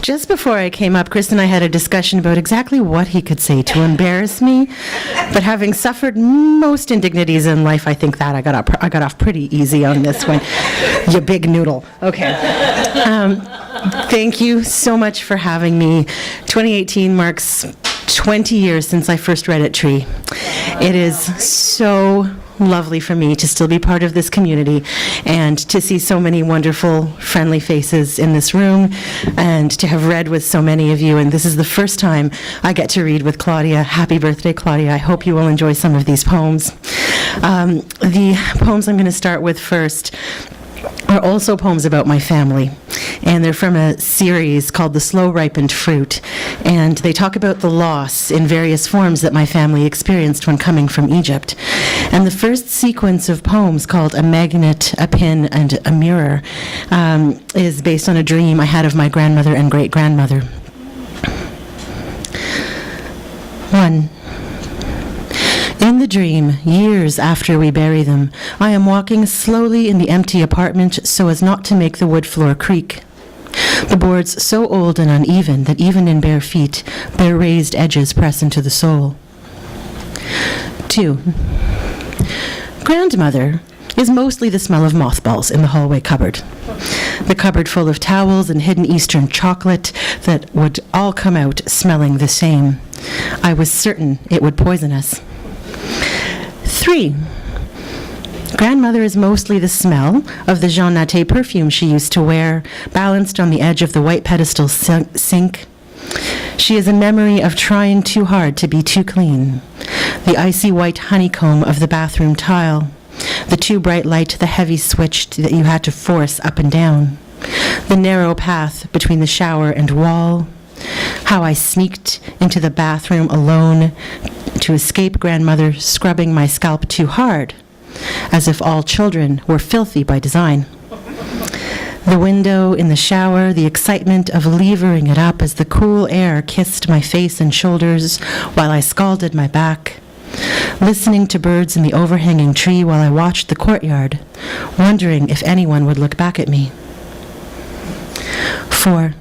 Just before I came up, Chris and I had a discussion about exactly what he could say to embarrass me. But having suffered most indignities in life, I think that I got off pretty easy on this one. You big noodle. Okay. Thank you so much for having me. 2018 marks 20 years since I first read It Tree. It is so lovely for me to still be part of this community and to see so many wonderful, friendly faces in this room and to have read with so many of you. And this is the first time I get to read with Claudia. Happy birthday, Claudia. I hope you will enjoy some of these poems. The poems I'm going to start with first are also poems about my family, and they're from a series called The Slow Ripened Fruit, and they talk about the loss in various forms that my family experienced when coming from Egypt. And the first sequence of poems, called A Magnet, a Pin, and a Mirror, is based on a dream I had of my grandmother and great-grandmother. 1. In the dream, years after we bury them, I am walking slowly in the empty apartment so as not to make the wood floor creak. The boards so old and uneven that even in bare feet, their raised edges press into the sole. 2. Grandmother is mostly the smell of mothballs in the hallway cupboard. The cupboard full of towels and hidden Eastern chocolate that would all come out smelling the same. I was certain it would poison us. 3. Grandmother is mostly the smell of the Jean Natalie perfume she used to wear, balanced on the edge of the white pedestal sink. She is a memory of trying too hard to be too clean. The icy white honeycomb of the bathroom tile. The too bright light, the heavy switch that you had to force up and down. The narrow path between the shower and wall. How I sneaked into the bathroom alone to escape grandmother scrubbing my scalp too hard, as if all children were filthy by design. The window in the shower, the excitement of levering it up as the cool air kissed my face and shoulders while I scalded my back. Listening to birds in the overhanging tree while I watched the courtyard, wondering if anyone would look back at me. 4.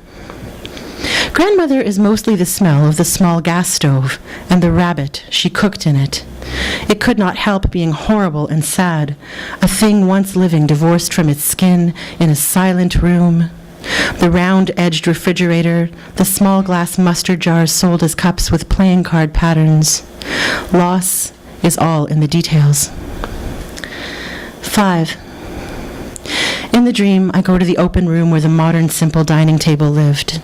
Grandmother is mostly the smell of the small gas stove and the rabbit she cooked in it. It could not help being horrible and sad, a thing once living divorced from its skin in a silent room. The round-edged refrigerator, the small glass mustard jars sold as cups with playing card patterns. Loss is all in the details. 5. In the dream, I go to the open room where the modern, simple dining table lived.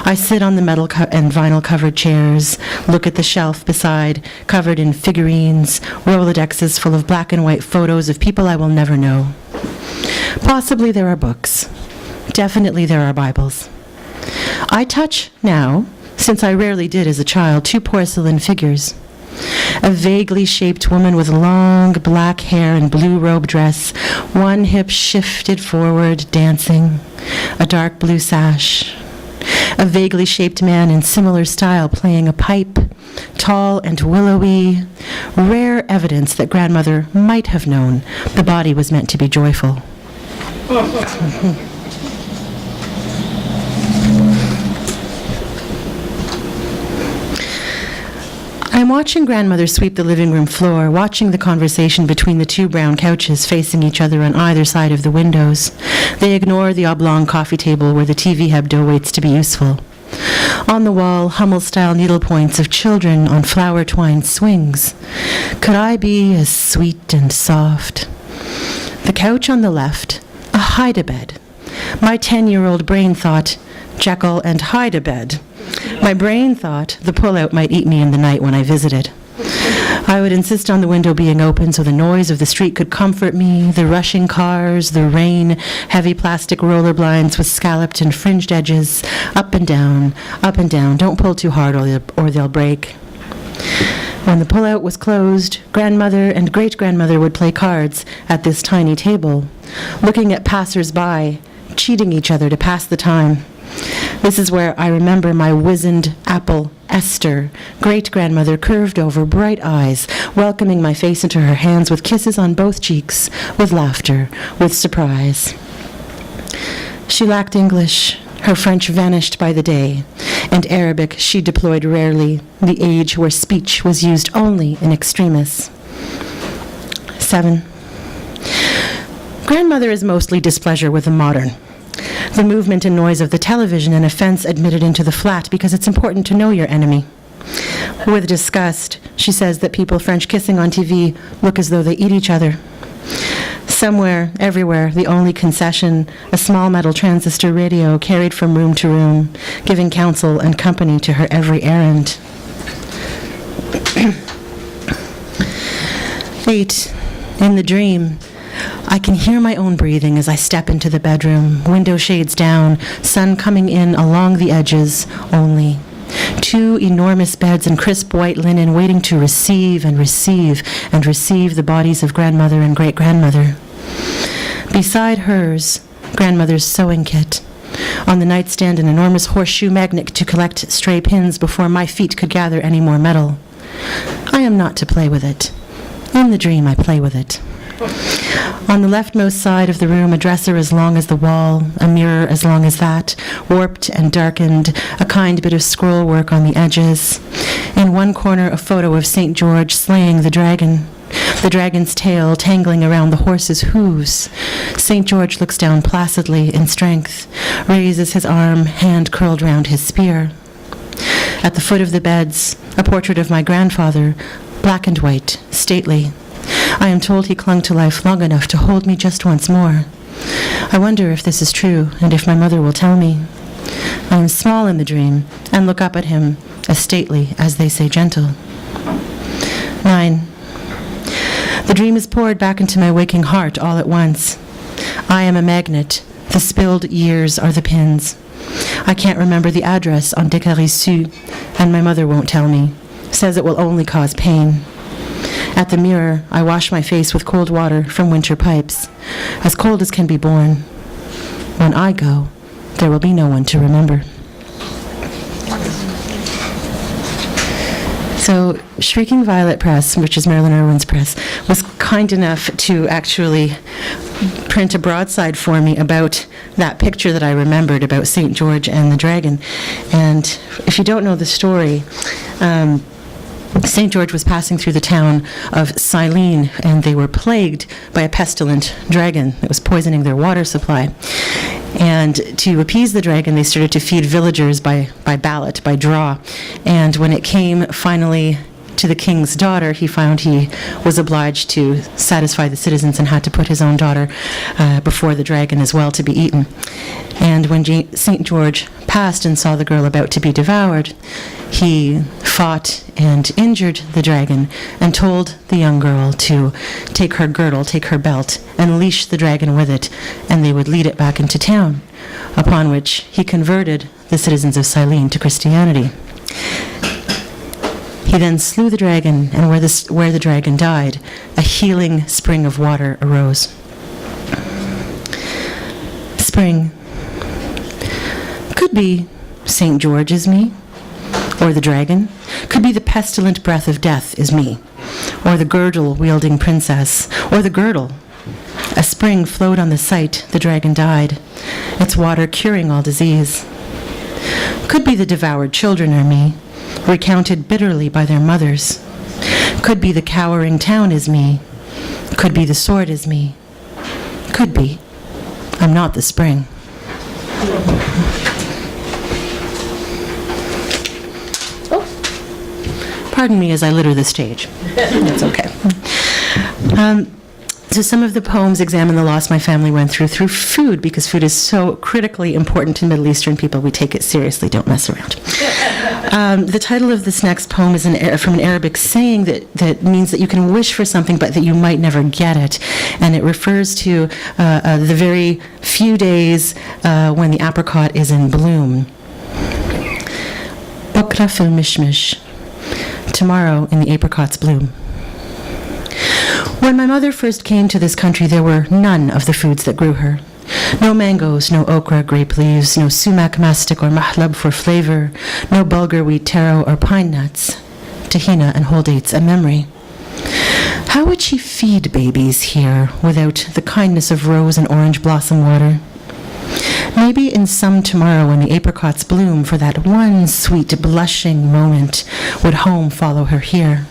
I sit on the metal and vinyl-covered chairs, look at the shelf beside, covered in figurines, Rolodexes full of black and white photos of people I will never know. Possibly there are books. Definitely there are Bibles. I touch now, since I rarely did as a child, 2 porcelain figures. A vaguely shaped woman with long black hair and blue robe dress, one hip shifted forward, dancing, a dark blue sash. A vaguely shaped man in similar style playing a pipe, tall and willowy, rare evidence that grandmother might have known the body was meant to be joyful. I'm watching grandmother sweep the living room floor, watching the conversation between the 2 brown couches facing each other on either side of the windows. They ignore the oblong coffee table where the TV hebdo waits to be useful. On the wall, Hummel-style needlepoints of children on flower-twined swings. Could I be as sweet and soft? The couch on the left, a hide-a-bed. My 10-year-old brain thought, Jekyll and hide-a-bed. My brain thought the pullout might eat me in the night when I visited. I would insist on the window being open so the noise of the street could comfort me, the rushing cars, the rain, heavy plastic roller blinds with scalloped and fringed edges, up and down, don't pull too hard or they'll break. When the pullout was closed, grandmother and great-grandmother would play cards at this tiny table, looking at passers-by, cheating each other to pass the time. This is where I remember my wizened apple, Esther, great-grandmother, curved over, bright eyes, welcoming my face into her hands with kisses on both cheeks, with laughter, with surprise. She lacked English, Her French vanished by the day, and Arabic she deployed rarely, the age where speech was used only in extremis. 7. Grandmother is mostly displeasure with the modern. The movement and noise of the television and offense admitted into the flat because it's important to know your enemy. With disgust, she says that people French kissing on TV look as though they eat each other. Somewhere, everywhere, the only concession, a small metal transistor radio carried from room to room, giving counsel and company to her every errand. 8. In the dream, I can hear my own breathing as I step into the bedroom, window shades down, sun coming in along the edges only. 2 enormous beds and crisp white linen waiting to receive and receive and receive the bodies of grandmother and great-grandmother. Beside hers, grandmother's sewing kit. On the nightstand, an enormous horseshoe magnet to collect stray pins before my feet could gather any more metal. I am not to play with it. In the dream, I play with it. On the leftmost side of the room, a dresser as long as the wall, a mirror as long as that, warped and darkened, a kind bit of scroll work on the edges. In one corner, a photo of St. George slaying the dragon's tail tangling around the horse's hooves. St. George looks down placidly in strength, raises his arm, hand curled round his spear. At the foot of the beds, a portrait of my grandfather, black and white, stately. I am told he clung to life long enough to hold me just once more. I wonder if this is true, and if my mother will tell me. I am small in the dream, and look up at him, as stately as they say gentle. 9. The dream is poured back into my waking heart all at once. I am a magnet. The spilled years are the pins. I can't remember the address on Descarissus, and my mother won't tell me. Says it will only cause pain. At the mirror, I wash my face with cold water from winter pipes, as cold as can be borne. When I go, there will be no one to remember. So, Shrieking Violet Press, which is Marilyn Irwin's press, was kind enough to actually print a broadside for me about that picture that I remembered about St. George and the dragon. And if you don't know the story, St. George was passing through the town of Syrian, and they were plagued by a pestilent dragon that was poisoning their water supply. And to appease the dragon, they started to feed villagers by ballot, by draw. And when it came finally to the king's daughter, he found he was obliged to satisfy the citizens and had to put his own daughter before the dragon as well to be eaten. And when St. George passed and saw the girl about to be devoured, he fought and injured the dragon and told the young girl to take her girdle, take her belt, and leash the dragon with it, and they would lead it back into town, upon which he converted the citizens of Syrian to Christianity. He then slew the dragon, and where the dragon died, a healing spring of water arose. Spring. Could be St. George is me, or the dragon. Could be the pestilent breath of death is me, or the girdle-wielding princess, or the girdle. A spring flowed on the site the dragon died, its water curing all disease. Could be the devoured children are me, recounted bitterly by their mothers. Could be the cowering town is me. Could be the sword is me. Could be. I'm not the spring. Pardon me as I litter the stage. It's okay. So some of the poems examine the loss my family went through food, because food is so critically important to Middle Eastern people. We take it seriously, don't mess around. The title of this next poem is from an Arabic saying that means that you can wish for something but that you might never get it. And it refers to the very few days when the apricot is in bloom. Bukra fil mishmish. Tomorrow in the apricot's bloom. When my mother first came to this country, there were none of the foods that grew her. No mangoes, no okra, grape leaves, no sumac mastic or mahlab for flavor, no bulgur wheat taro or pine nuts, tahina and whole dates a memory. How would she feed babies here without the kindness of rose and orange blossom water? Maybe in some tomorrow when the apricots bloom, for that one sweet blushing moment, would home follow her here.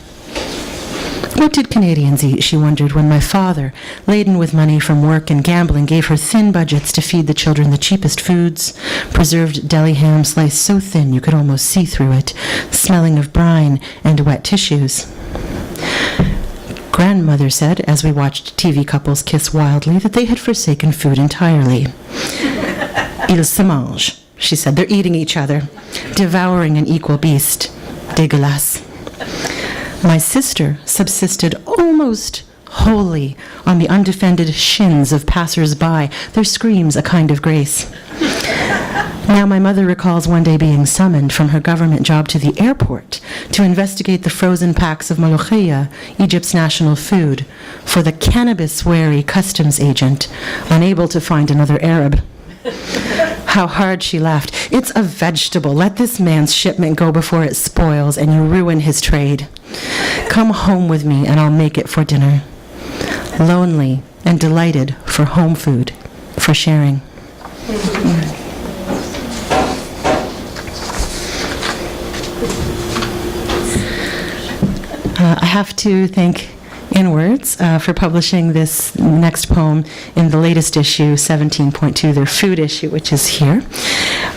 What did Canadians eat, she wondered, when my father, laden with money from work and gambling, gave her thin budgets to feed the children the cheapest foods, preserved deli ham sliced so thin you could almost see through it, smelling of brine and wet tissues. Grandmother said, as we watched TV couples kiss wildly, that they had forsaken food entirely. Ils se mangent, she said. They're eating each other, devouring an equal beast. Dégueulasse. My sister subsisted almost wholly on the undefended shins of passers-by, their screams a kind of grace. Now my mother recalls one day being summoned from her government job to the airport to investigate the frozen packs of molokhia, Egypt's national food, for the cannabis-wary customs agent, unable to find another Arab. How hard she laughed. It's a vegetable. Let this man's shipment go before it spoils and you ruin his trade. Come home with me and I'll make it for dinner. Lonely and delighted for home food, for sharing. I have to thank Inwards for publishing this next poem in the latest issue, 17.2, their food issue, which is here.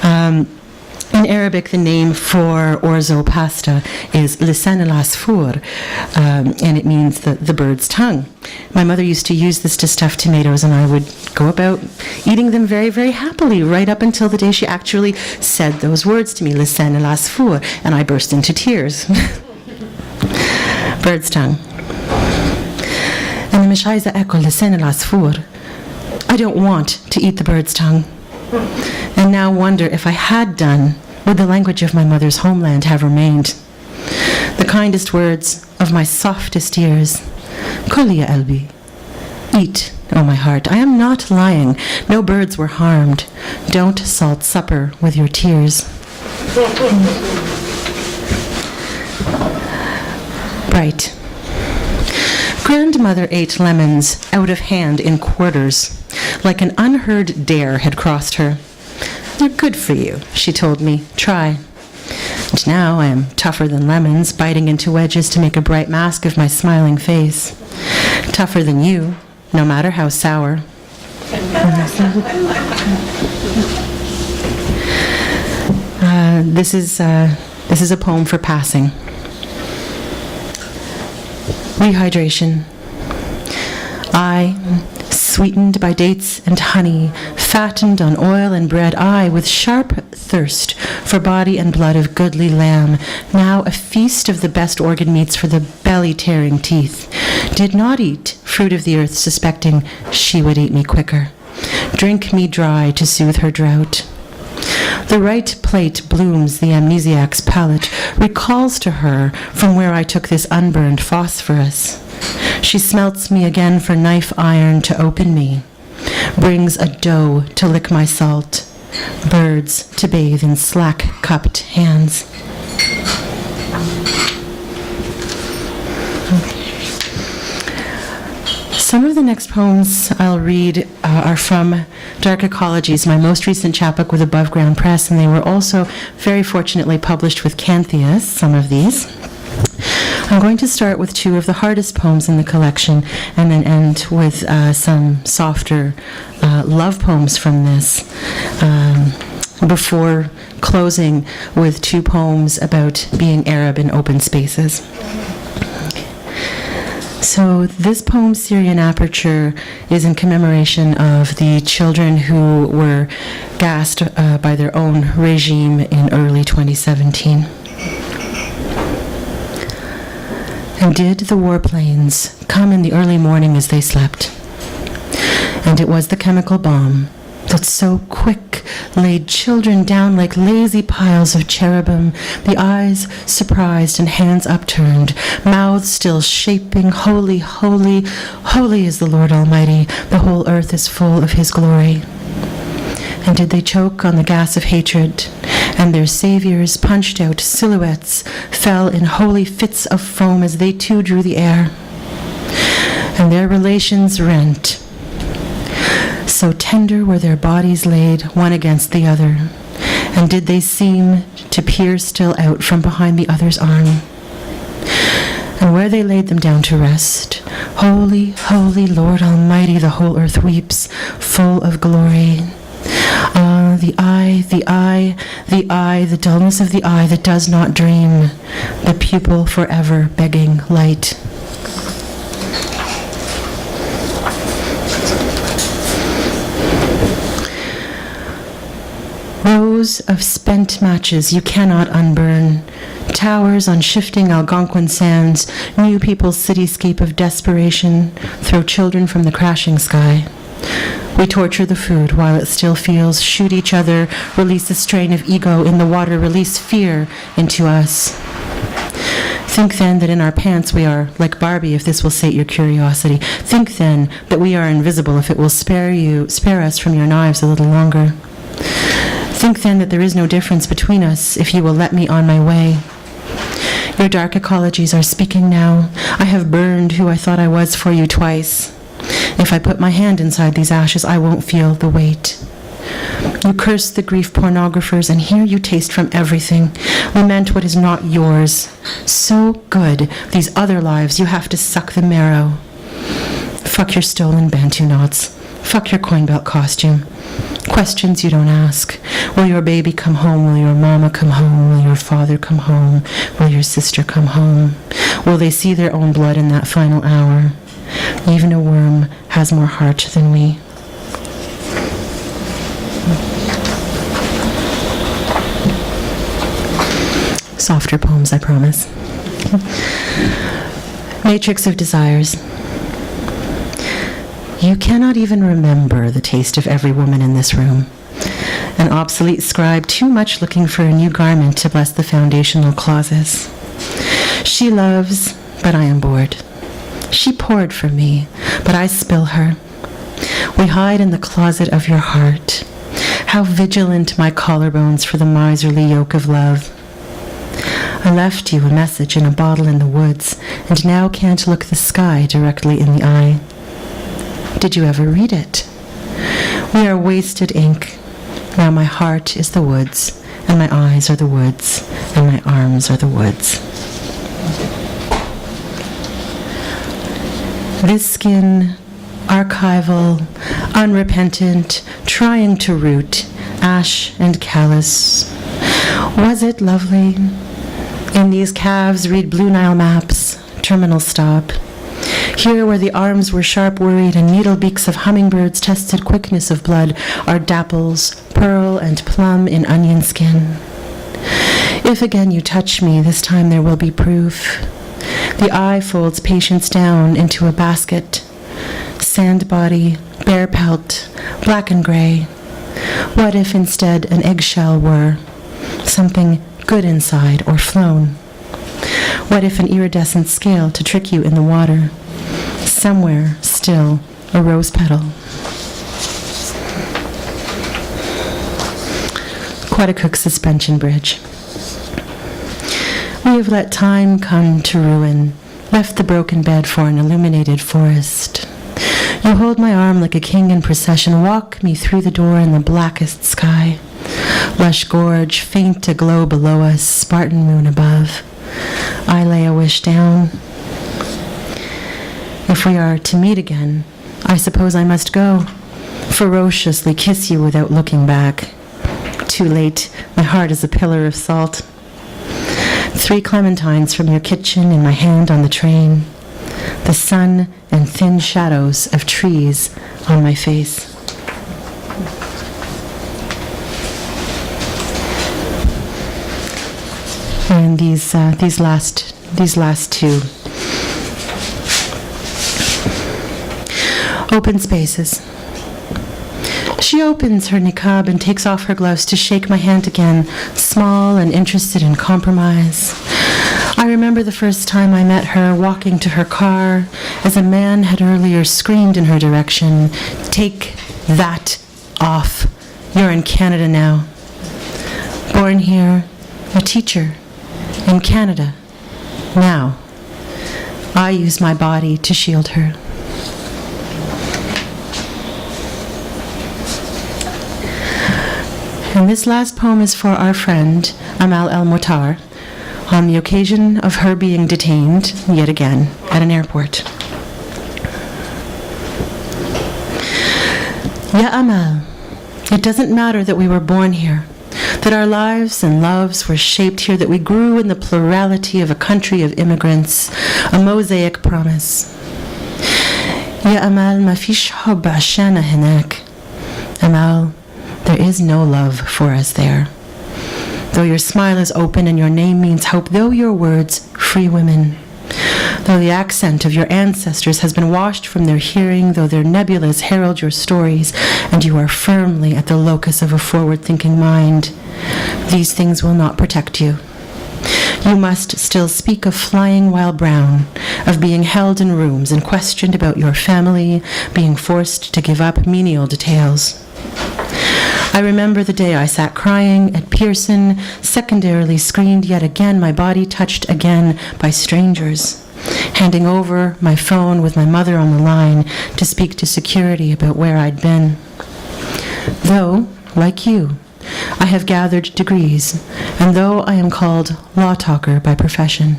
In Arabic, the name for orzo pasta is lisan al-asfur, and it means the bird's tongue. My mother used to use this to stuff tomatoes, and I would go about eating them very, very happily, right up until the day she actually said those words to me, lisan al-asfur, and I burst into tears. Bird's tongue. أنا مش عايزة أكل لسان العصفور. I don't want to eat the bird's tongue. And now wonder if I had done, would the language of my mother's homeland have remained? The kindest words of my softest ears. كل يا قلبي. Eat, oh my heart. I am not lying. No birds were harmed. Don't salt supper with your tears. Bright. Grandmother ate lemons out of hand in quarters, like an unheard dare had crossed her. They're good for you, she told me. Try. And now I am tougher than lemons, biting into wedges to make a bright mask of my smiling face. Tougher than you, no matter how sour. This is a poem for passing. Rehydration. I, sweetened by dates and honey, fattened on oil and bread, I, with sharp thirst for body and blood of goodly lamb, now a feast of the best organ meats for the belly-tearing teeth, did not eat fruit of the earth, suspecting she would eat me quicker, drink me dry to soothe her drought. The right plate blooms the amnesiac's palate, recalls to her from where I took this unburned phosphorus. She smelts me again for knife iron to open me, brings a dough to lick my salt, birds to bathe in slack-cupped hands. Some of the next poems I'll read are from Dark Ecologies, my most recent chapbook with Above Ground Press, and they were also very fortunately published with Cantheus, some of these. I'm going to start with two of the hardest poems in the collection and then end with some softer love poems from this, before closing with two poems about being Arab in open spaces. So this poem, Syrian Aperture, is in commemoration of the children who were gassed by their own regime in early 2017. And did the warplanes come in the early morning as they slept? And it was the chemical bomb that so quick laid children down like lazy piles of cherubim, the eyes surprised and hands upturned, mouths still shaping, holy, holy, holy is the Lord Almighty, the whole earth is full of his glory. And did they choke on the gas of hatred, and their saviors, punched out silhouettes, fell in holy fits of foam as they too drew the air, and their relations rent. So tender were their bodies laid, one against the other, and did they seem to peer still out from behind the other's arm. And where they laid them down to rest, holy, holy Lord Almighty, the whole earth weeps, full of glory. Ah, the eye, the eye, the eye, the dullness of the eye that does not dream, the pupil forever begging light. Rows of spent matches you cannot unburn. Towers on shifting Algonquin sands, new people's cityscape of desperation, throw children from the crashing sky. We torture the food while it still feels, shoot each other, release a strain of ego in the water, release fear into us. Think then that in our pants we are like Barbie, if this will sate your curiosity. Think then that we are invisible, if it will spare us from your knives a little longer. Think then that there is no difference between us, if you will let me on my way. Your dark ecologies are speaking now. I have burned who I thought I was for you twice. If I put my hand inside these ashes, I won't feel the weight. You curse the grief pornographers, and here you taste from everything. Lament what is not yours. So good, these other lives, you have to suck the marrow. Fuck your stolen Bantu knots. Fuck your coin belt costume. Questions you don't ask. Will your baby come home? Will your mama come home? Will your father come home? Will your sister come home? Will they see their own blood in that final hour? Even a worm has more heart than we. Softer poems, I promise. Matrix of Desires. You cannot even remember the taste of every woman in this room. An obsolete scribe too much looking for a new garment to bless the foundational clauses. She loves, but I am bored. She poured for me, but I spill her. We hide in the closet of your heart. How vigilant my collarbones for the miserly yoke of love. I left you a message in a bottle in the woods, and now can't look the sky directly in the eye. Did you ever read it? We are wasted ink. Now my heart is the woods, and my eyes are the woods, and my arms are the woods. This skin, archival, unrepentant, trying to root, ash and callous. Was it lovely? In these calves read Blue Nile maps, terminal stop. Here where the arms were sharp worried and needle beaks of hummingbirds tested quickness of blood are dapples, pearl and plum in onion skin. If again you touch me, this time there will be proof. The eye folds patience down into a basket. Sand body, bare pelt, black and gray. What if instead an eggshell were something good inside or flown? What if an iridescent scale to trick you in the water? Somewhere still a rose petal. Queticook Suspension Bridge. We have let time come to ruin, left the broken bed for an illuminated forest. You hold my arm like a king in procession, walk me through the door in the blackest sky. Lush gorge, faint a glow below us, Spartan moon above. I lay a wish down. If we are to meet again, I suppose I must go, ferociously kiss you without looking back. Too late, my heart is a pillar of salt. 3 clementines from your kitchen in my hand on the train. The sun and thin shadows of trees on my face. And these last two. Open spaces. She opens her niqab and takes off her gloves to shake my hand again, small and interested in compromise. I remember the first time I met her walking to her car, as a man had earlier screamed in her direction, "Take that off. You're in Canada now." Born here, a teacher. In Canada. Now. I use my body to shield her. And this last poem is for our friend, Amal El-Motar, on the occasion of her being detained, yet again, at an airport. Ya Amal, it doesn't matter that we were born here, that our lives and loves were shaped here, that we grew in the plurality of a country of immigrants, a mosaic promise. Ya Amal, ma fish hub ashana henak. Amal, there is no love for us there. Though your smile is open and your name means hope, though your words free women, though the accent of your ancestors has been washed from their hearing, though their nebulas herald your stories, and you are firmly at the locus of a forward-thinking mind, these things will not protect you. You must still speak of flying while brown, of being held in rooms and questioned about your family, being forced to give up menial details. I remember the day I sat crying at Pearson, secondarily screened yet again, my body touched again by strangers, handing over my phone with my mother on the line to speak to security about where I'd been. Though, like you, I have gathered degrees, and though I am called law talker by profession,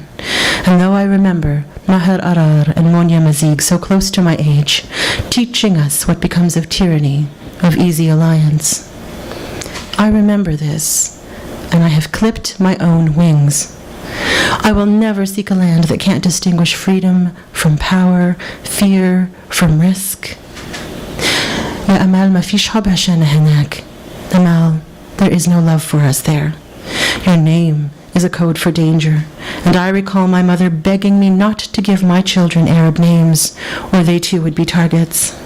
and though I remember Maher Arar and Monia Mazig so close to my age, teaching us what becomes of tyranny, of easy alliance, I remember this, and I have clipped my own wings. I will never seek a land that can't distinguish freedom from power, fear from risk. Ya Amal, ma fish hab ashana henak. Amal, there is no love for us there. Your name is a code for danger, and I recall my mother begging me not to give my children Arab names, or they too would be targets.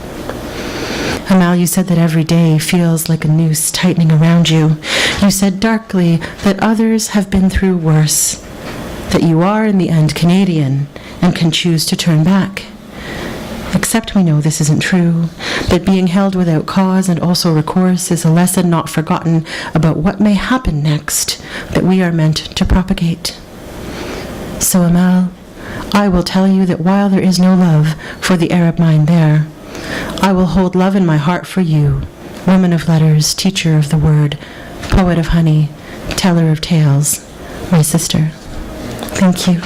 Amal, you said that every day feels like a noose tightening around you. You said darkly that others have been through worse, that you are in the end Canadian and can choose to turn back. Except we know this isn't true, that being held without cause and also recourse is a lesson not forgotten about what may happen next that we are meant to propagate. So Amal, I will tell you that while there is no love for the Arab mind there, I will hold love in my heart for you, woman of letters, teacher of the word, poet of honey, teller of tales, my sister. Thank you.